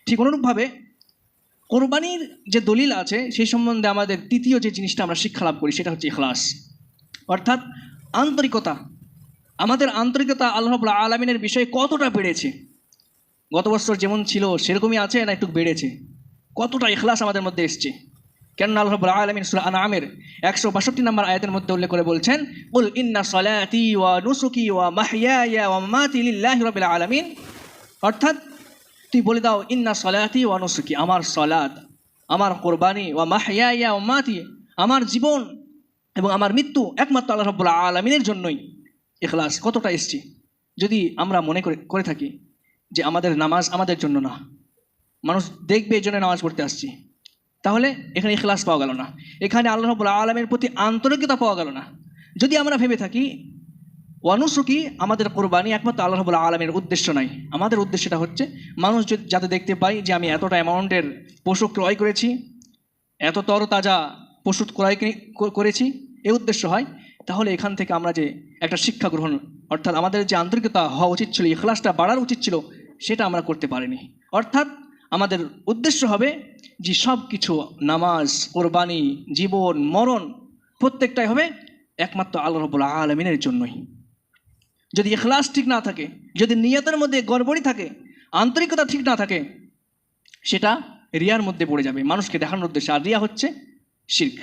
ঠিক অনুরূপভাবে কোরবানির যে দলিল আছে সেই সম্বন্ধে আমাদের তৃতীয় যে জিনিসটা আমরা শিক্ষা লাভ করি সেটা হচ্ছে ইখলাস, অর্থাৎ আন্তরিকতা। আমাদের আন্তরিকতা আল্লাহ রাব্বুল আলামিনের বিষয়ে কতটা বেড়েছে, গত বছর যেমন ছিল সেরকমই আছে না একটু বেড়েছে, কতটা ইখলাস আমাদের মধ্যে এসছে। কেননা আল্লাহ রাব্বুল আলামিন সূরা আনআমের 162 নম্বর আয়াতের মধ্যে উল্লেখ করে বলছেন, কুল ইন্না সলাতি ওয়া নুসুকি ওয়া মাহইয়ায়া ওয়া মামাতি লিল্লাহি রাব্বিল আলামিন, অর্থাৎ তুই বলে দাও ইন্না সলাতি ওয়া নুসুকি, আমার সলাত, আমার কোরবানি, ওয়া মাহইয়ায়া ওয়া মামাতি, আমার জীবন এবং আমার মৃত্যু একমাত্র আল্লাহ রাব্বুল আলামিনের জন্যই। ইখলাস কতটা এসছে যদি আমরা মনে করে থাকি যে আমাদের নামাজ আমাদের জন্য না, মানুষ দেখবে এই জন্য নামাজ পড়তে আসছি, তাহলে এখানে ইখলাস পাওয়া গেল না, এখানে আল্লাহ রাব্বুল আলামিনের প্রতি আন্তরিকতা পাওয়া গেল না। যদি আমরা ভেবে থাকি ওয়ানুসুকি, আমাদের কোরবানি একমাত্র আল্লাহ রাব্বুল আলামিনের উদ্দেশ্য নাই, আমাদের উদ্দেশ্যটা হচ্ছে মানুষ যাতে দেখতে পাই যে আমি এতটা অ্যামাউন্টের পশু ক্রয় করেছি, এত তরতাজা পশু ক্রয় করেছি, এই উদ্দেশ্য হয়, তাহলে এখান থেকে আমরা যে একটা শিক্ষা গ্রহণ, অর্থাৎ আমাদের যে আন্তরিকতা হওয়া উচিত ছিল, ইখলাসটা বাড়ার উচিত ছিল, সেটা আমরা করতে পারিনি। অর্থাৎ আমাদের উদ্দেশ্য হবে যে সব কিছু, নামাজ, কোরবানি, জীবন, মরণ প্রত্যেকটাই হবে একমাত্র আল্লাহ রাব্বুল আলামিনের জন্যই। যদি ইখলাস ঠিক না থাকে, যদি নিয়তের মধ্যে গড়বড়ি থাকে, আন্তরিকতা ঠিক না থাকে, সেটা রিয়ার মধ্যে পড়ে যাবে, মানুষকে দেখানোর উদ্দেশ্যে। আর রিয়া হচ্ছে শিরক।